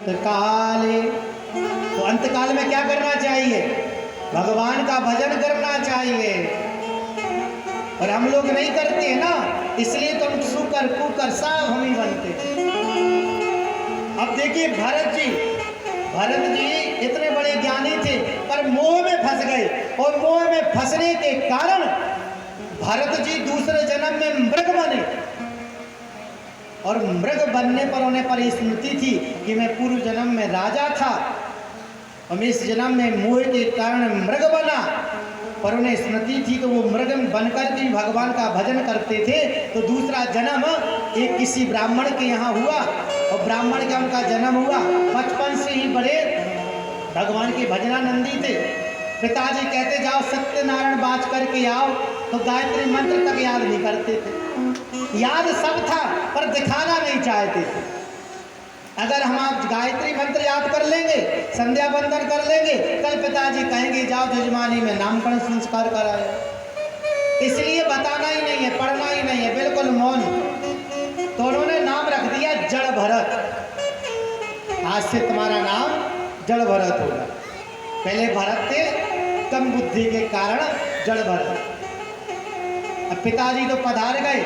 काले। तो अंतकाल में क्या करना चाहिए? भगवान का भजन करना चाहिए, और हम लोग नहीं करते हैं ना, इसलिए तो हम सुकर कुकर सब हम ही बनते हैं। अब देखिए भरत जी इतने बड़े ज्ञानी थे, पर मोह में फंस गए, और मोह में फंसने के कारण भरत जी दूसरे जन्म में मृग बने, और मृग बनने पर उन्हें पर स्मृति थी कि मैं पूर्व जन्म में राजा था, और मैं इस जन्म में मोह के कारण मृग बना। पर उन्हें स्मृति थी कि वो मृग बनकर के भगवान का भजन करते थे। तो दूसरा जन्म एक किसी ब्राह्मण के यहाँ हुआ, और ब्राह्मण का उनका जन्म हुआ। बचपन से ही बड़े भगवान के भजनानंदी थे। पिताजी कहते जाओ सत्यनारायण बाज करके आओ, तो गायत्री मंत्र तक याद नहीं करते थे। याद सब था पर दिखाना नहीं चाहते थे। अगर हम आप गायत्री मंत्र याद कर लेंगे, संध्या बंदन कर लेंगे, कल पिताजी कहेंगे जाओ जजमानी में नामकरण संस्कार कराए। इसलिए बताना ही नहीं है, पढ़ना ही नहीं है, बिल्कुल मौन। तो उन्होंने नाम रख दिया जड़ भरत। आज से तुम्हारा नाम जड़ भरत होगा। पहले भरत थे, कम बुद्धि के कारण जड़ भरत। अब पिताजी तो पधार गए,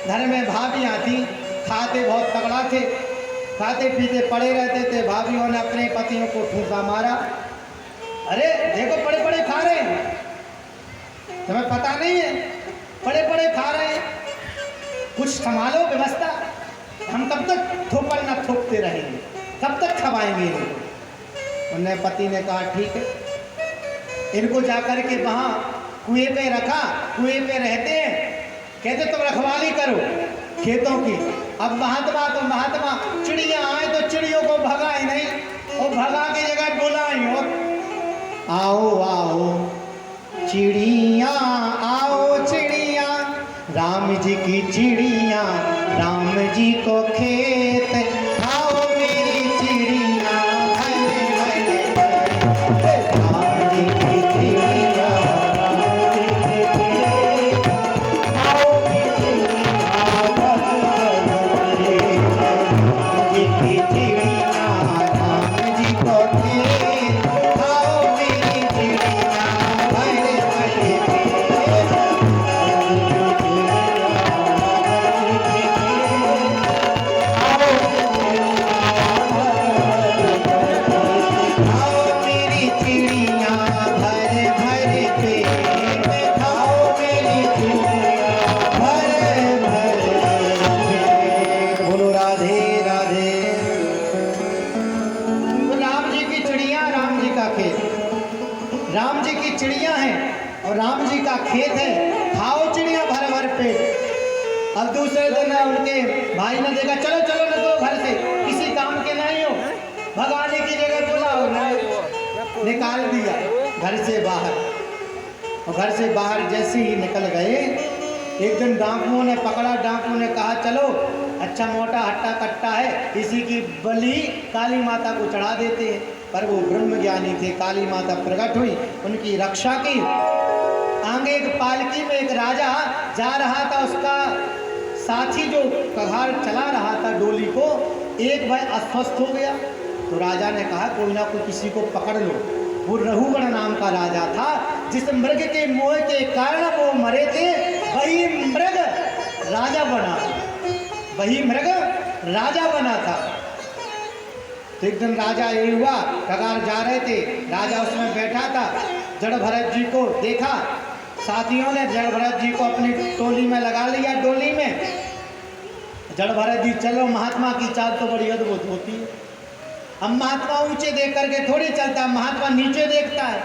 घर में भाभियाँ थी, खाते बहुत तगड़ा थे, खाते पीते पड़े रहते थे। भाभीियों ने अपने पतियों को ठूसा मारा, अरे देखो बड़े बड़े खा रहे हैं, तुम्हें पता नहीं है बड़े बड़े खा रहे हैं, कुछ संभालो व्यवस्था, हम कब तक थोपड़ न थोपते रहेंगे, कब तक खवाएंगे इनको। उन्हें पति ने कहा ठीक है, इनको जाकर के वहाँ कुएं पे रखा, कुएं पे रहते हैं, कहते तुम रखवाली करो खेतों की। अब महात्मा तो महात्मा, चिड़िया आए तो चिड़ियों को भगाए नहीं, और भगा की जगह बुलाए, और आओ आओ चिड़िया आओ चिड़िया, राम जी की चिड़िया, राम जी को खेत, आओ मेरी चिड़िया, भले भले राम जी की चिड़िया, आओ मेरी चिड़िया, राम जी को खेत, आओ मेरी चिड़िया, भले भले राम जी का खेत है, खाओ चिड़िया भर भर पेट। अब दूसरे दिन उनके भाई ने देखा, चलो चलो निकलो घर से, किसी काम के नहीं हो, भगाने की जगह बुलाओ, निकाल दिया घर से बाहर। और घर से बाहर जैसे ही निकल गए, एक दिन डाकुओं ने पकड़ा, डाकुओं ने कहा चलो अच्छा मोटा हट्टा कट्टा है, इसी की बलि काली माता को चढ़ा देते हैं। पर वो ब्रह्म ज्ञानी थे, काली माता प्रकट हुई, उनकी रक्षा की। आगे एक पालकी में एक राजा जा रहा था, उसका साथी जो कघार चला रहा था डोली को, एक भाई अस्वस्थ हो गया। तो राजा ने कहा कोई ना कोई किसी को पकड़ लो। वो रघुगण नाम का राजा था, जिस मृग के मोह के कारण वो मरे थे, वही मृग राजा बना, वही मृग राजा बना था। तो एक दिन राजा ये हुआ, कगार जा रहे थे, राजा उसमें बैठा था, जड़ भरत जी को देखा, साथियों ने जड़ भरत जी को अपनी टोली में लगा लिया, डोली में। जड़ भरत जी चलो, महात्मा की चाल तो बड़ी अद्भुत होती है। हम महात्मा ऊंचे देख करके थोड़ी चलता, महात्मा नीचे देखता है।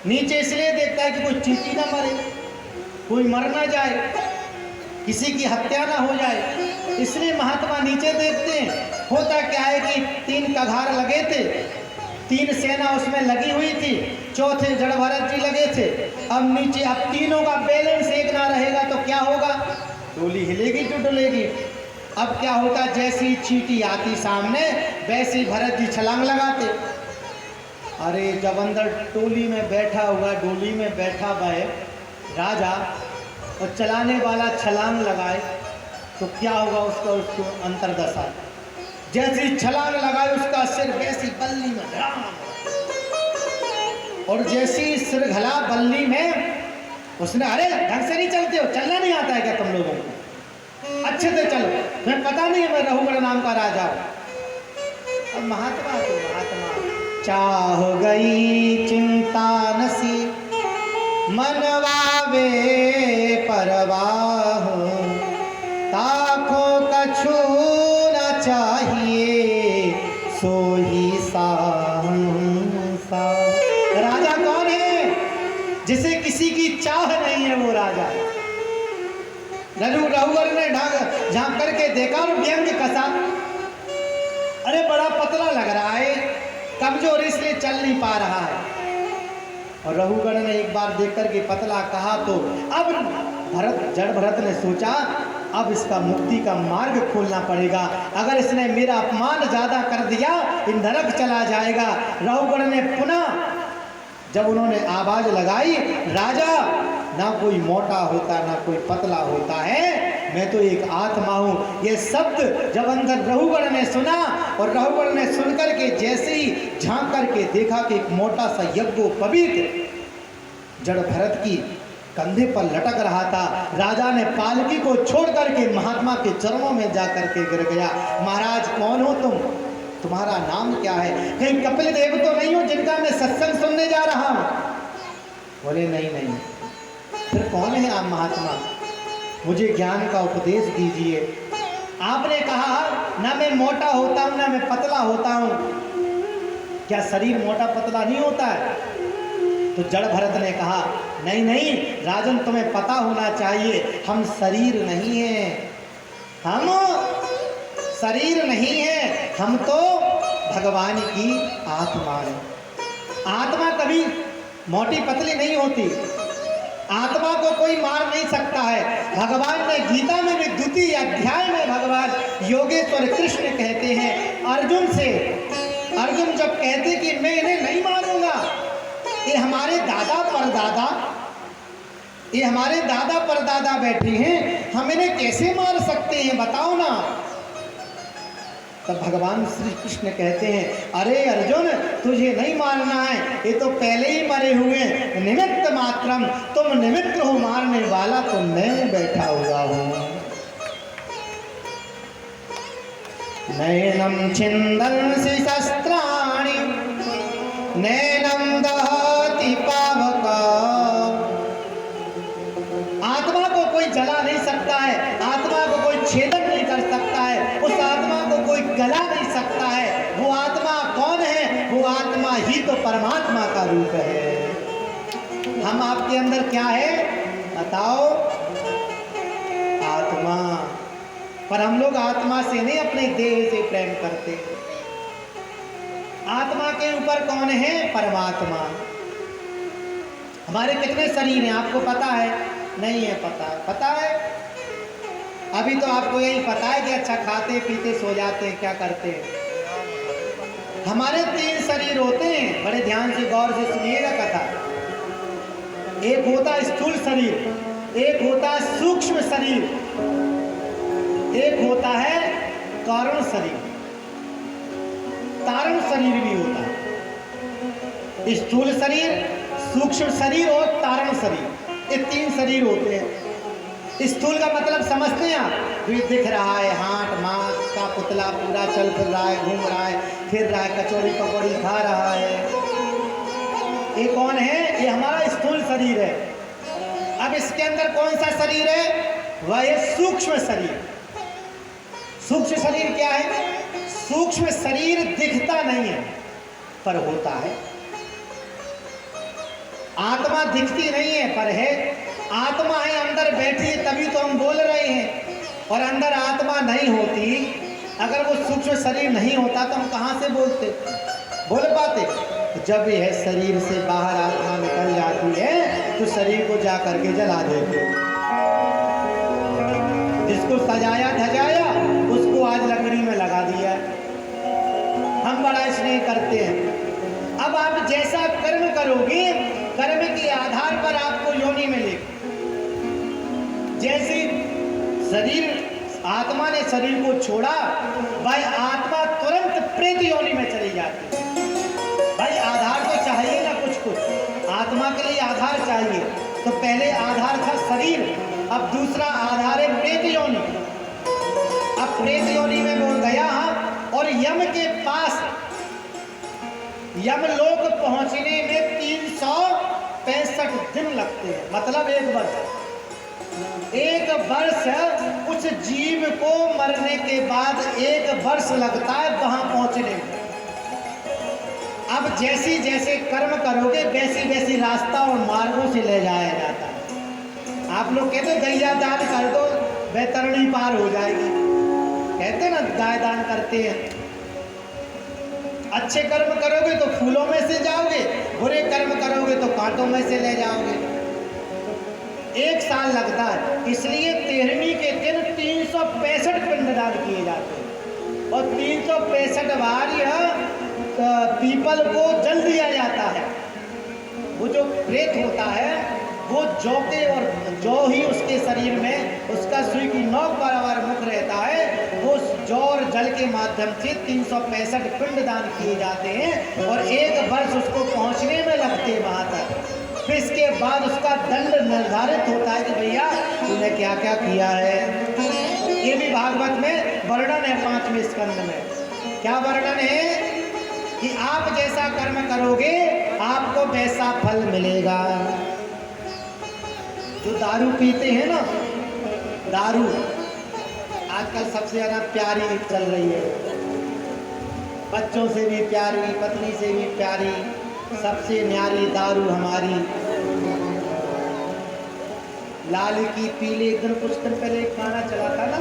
नीचे इसलिए देखता है कि कोई चींटी ना मरे, कोई मर ना जाए, किसी की हत्या ना हो जाए, इसलिए महात्मा नीचे देखते हैं। होता क्या है कि 3 कघार लगे थे, 3 सेना उसमें लगी हुई थी, चौथे जड़ भरत जी लगे थे। अब नीचे, अब तीनों का बैलेंस एक ना रहेगा तो क्या होगा, टोली हिलेगी तो डुलेगी। अब क्या होता, जैसी चींटी आती सामने, वैसे ही भरत जी छलांग लगाते। अरे जब अंदर टोली में बैठा हुआ, डोली में बैठा वह राजा, और चलाने वाला छलांग लगाए तो क्या होगा उसका, उसको अंतरदशा। जैसी छलांग लगाए उसका सिर और जैसी सिरघला बल्ली में उसने, अरे ढंग से नहीं चलते हो, चलना नहीं आता है क्या तुम लोगों को? अच्छे से चलो, तुम्हें पता नहीं है मैं रहुगण नाम का राजा हूं। अब महात्मा तो महात्मा, चाह गई चिंता नसी मनवावे परवाह, ताको कछु न चाहिए सोही साहंसा। राजा कौन है? जिसे किसी की चाह नहीं है वो राजा है। रघुवर ने झांक करके देखा और व्यंग कसा, अरे बड़ा पतला लग रहा है, कमजोर इसलिए चल नहीं पा रहा है। और रघुगण ने एक बार देख करके पतला कहा तो अब जड़ भरत ने सोचा अब इसका मुक्ति का मार्ग खोलना पड़ेगा, अगर इसने मेरा अपमान ज्यादा कर दिया नरक चला जाएगा। रघुगण ने पुनः जब उन्होंने आवाज लगाई, राजा ना कोई मोटा होता ना कोई पतला होता है, मैं तो एक आत्मा हूँ। ये शब्द जब अंदर रघुगण ने सुना और रघुगण ने सुनकर के जैसे ही झांक करके देखा कि एक मोटा सा यज्ञोपवीत जड़ भरत की कंधे पर लटक रहा था, राजा ने पालकी को छोड़ करके महात्मा के चरणों में जा करके गिर गया। महाराज कौन हो तुम? तुम्हारा नाम क्या है? कहीं कपिल देव तो नहीं हो जिनका मैं सत्संग सुनने जा रहा हूँ? बोले नहीं नहीं। फिर कौन है आप महात्मा? मुझे ज्ञान का उपदेश दीजिए। आपने कहा ना मैं मोटा होता हूँ ना मैं पतला होता हूँ, क्या शरीर मोटा पतला नहीं होता है? तो जड़ भरत ने कहा नहीं नहीं राजन, तुम्हें पता होना चाहिए हम शरीर नहीं हैं, हम शरीर नहीं है, हम तो भगवान की आत्मा है। आत्मा कभी मोटी पतली नहीं होती, आत्मा को कोई मार नहीं सकता है। भगवान ने गीता में भी द्वितीय अध्याय में भगवान योगेश्वर कृष्ण कहते हैं अर्जुन से, अर्जुन जब कहते कि मैं इन्हें नहीं मारूंगा, ये हमारे दादा परदादा, ये हमारे दादा परदादा बैठे हैं, हम इन्हें कैसे मार सकते हैं बताओ ना। तब भगवान श्री कृष्ण कहते हैं अरे अर्जुन तुझे नहीं मारना है, ये तो पहले ही मरे हुए, निमित्त मात्रम, तुम निमित्त हो, मारने वाला तो मैं बैठा हुआ हूँ। नैनम छिंदंसि शस्त्राणि नैनम दहति पावका। आत्मा को कोई जला नहीं सकता है, आत्मा को कोई छेदन नहीं कर सकता है, उस आत्मा को कोई गला नहीं सकता है। वो आत्मा कौन है? वो आत्मा ही तो परमात्मा का रूप है। हम आपके अंदर क्या है बताओ? आत्मा। पर हम लोग आत्मा से नहीं अपने देह से प्रेम करते। आत्मा के ऊपर कौन है? परमात्मा। हमारे कितने शरीर हैं आपको पता है? नहीं है पता? पता है? अभी तो आपको यही पता है कि अच्छा खाते पीते सो जाते हैं, क्या करते हैं। हमारे 3 शरीर होते हैं, बड़े ध्यान से गौर से सुनिएगा कथा। एक होता है स्थूल शरीर, एक होता है सूक्ष्म शरीर, एक होता है कारण शरीर, तारण शरीर भी होता है। स्थूल शरीर, सूक्ष्म शरीर और तारण शरीर, ये 3 शरीर होते हैं। स्थूल का मतलब समझते हैं आप? दिख रहा है, हाथ मांस का पुतला पूरा चल फिर रहा है, घूम रहा है, फिर रहा है, कचौड़ी पकौड़ी खा रहा है, ये कौन है? ये हमारा स्थूल शरीर है। अब इसके अंदर कौन सा शरीर है? वह है सूक्ष्म शरीर। सूक्ष्म शरीर क्या है? सूक्ष्म शरीर दिखता नहीं है पर होता है। आत्मा दिखती नहीं है पर है। आत्मा है अंदर बैठी है तभी तो हम बोल रहे हैं, और अंदर आत्मा नहीं होती, अगर वो सूक्ष्म शरीर नहीं होता तो हम कहाँ से बोलते, बोल पाते? जब यह शरीर से बाहर आत्मा निकल जाती है तो शरीर को जा करके जला देते। जिसको सजाया धजाया उसको आज लकड़ी में लगा दिया। हम बड़ा स्नेह करते हैं। अब आप जैसा कर्म करोगे, कर्म के आधार पर आपको योनि मिलेगी। जैसे शरीर, आत्मा ने शरीर को छोड़ा, भाई आत्मा तुरंत प्रेत योनि में चली जाती है। भाई आधार तो चाहिए ना कुछ कुछ। आधार चाहिए। तो पहले आधार था शरीर, अब दूसरा आधार है प्रेत योनि। अब प्रेत योनि में वो गया और यम के पास, यमलोक पहुंचने में 365 दिन लगते हैं, मतलब 1 वर्ष। 1 वर्ष उस जीव को मरने के बाद 1 वर्ष लगता है वहां पहुंचने में। अब जैसी जैसे कर्म करोगे वैसी वैसी रास्ता और मार्गों से ले जाया जाता है। आप लोग कहते गैया दान कर दो वैतरणी पार हो जाएगी, कहते ना गाय दान करते हैं। अच्छे कर्म करोगे तो फूलों में से जाओगे, बुरे कर्म करोगे तो कांटों में से ले जाओगे। 1 साल लगता है, इसलिए 13वीं के दिन 365 पिंडदान किए जाते हैं और 365 बार यह पीपल को जल दिया जाता है। वो जो प्रेत होता है वो जौ के और जौ ही उसके शरीर में, उसका सुई की नोक बराबर मुख रहता है, वो जौ और जल के माध्यम से 365 पिंडदान किए जाते हैं और 1 वर्ष उसको पहुंचने में लगते हैं वहाँ तक। फिर इसके बाद उसका दंड निर्धारित होता है कि भैया तूने क्या क्या किया है। ये भी भागवत में वर्णन है 5वें स्कंद में। क्या वर्णन है कि आप जैसा कर्म करोगे आपको वैसा फल मिलेगा। जो दारू पीते हैं ना, दारू आजकल सबसे ज़्यादा प्यारी चल रही है, बच्चों से भी प्यारी, पत्नी से भी प्यारी, सबसे न्यारी दारू हमारी। लाल की पीले, एक दिन कुछ दिन पहले एक गाना चला था ना,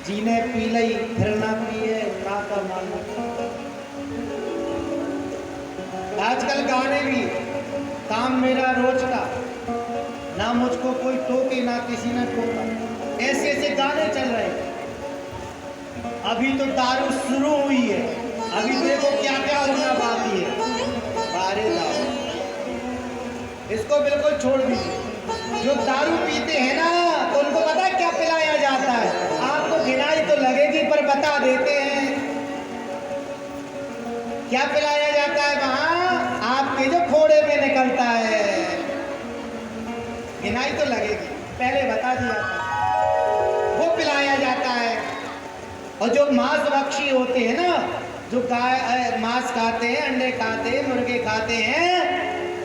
जीने पी लई फिर ना पिए का मालूम। आजकल गाने भी काम मेरा रोज का, ना मुझको कोई टोके ना किसी ने टोका, ऐसे ऐसे गाने चल रहे हैं। अभी तो दारू शुरू हुई है, अभी देखो क्या क्या होना बाकी है। बारे दारू इसको बिल्कुल छोड़ दीजिए। जो दारू पीते हैं ना तो उनको पता है क्या पिलाया जाता है। आपको घिनाई तो लगेगी पर बता देते हैं क्या पिलाया जाता है। वहां आपके जो फोड़े में निकलता है, घिनाई तो लगेगी, पहले बता दिया था, वो पिलाया जाता है। और जो मांस भक्षी होते हैं ना, जो गाय मांस खाते हैं, अंडे खाते हैं, मुर्गे खाते हैं,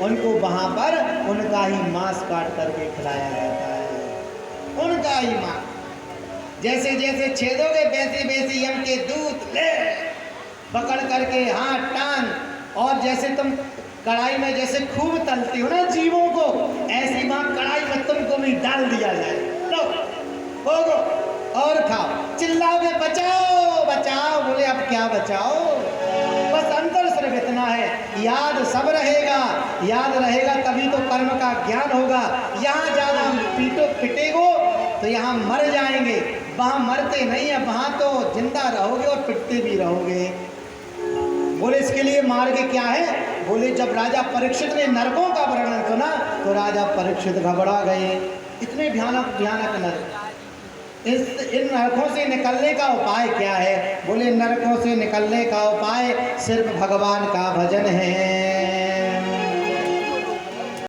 उनको वहां पर उनका ही मांस काट करके खिलाया जाता है, उनका ही मांस। जैसे जैसे छेदोगे वैसे वैसे यम के दूत ले पकड़ करके हाथ टांग, और जैसे तुम कढ़ाई में जैसे खूब तलते हो ना जीवों को, ऐसी वहां कढ़ाई में तुमको भी डाल दिया जाए। लो होगो और खाओ, चिल्लाओगे बचाओ बचाओ, बोले अब क्या बचाओ। बस अंतर सिर्फ इतना है, याद सब रहेगा, याद रहेगा तभी तो कर्म का ज्ञान होगा। यहाँ ज़्यादा पिटेगो तो यहाँ मर जाएंगे, वहाँ मरते नहीं है, वहाँ तो जिंदा रहोगे और पिटते भी रहोगे। बोले इसके लिए मार्ग क्या है। बोले जब राजा परीक्षित ने नरकों का वर्णन सुना तो राजा परीक्षित घबरा गए। इतने भयानक भयानक नरक, इन नरकों से निकलने का उपाय क्या है। बोले नरकों से निकलने का उपाय सिर्फ भगवान का भजन है।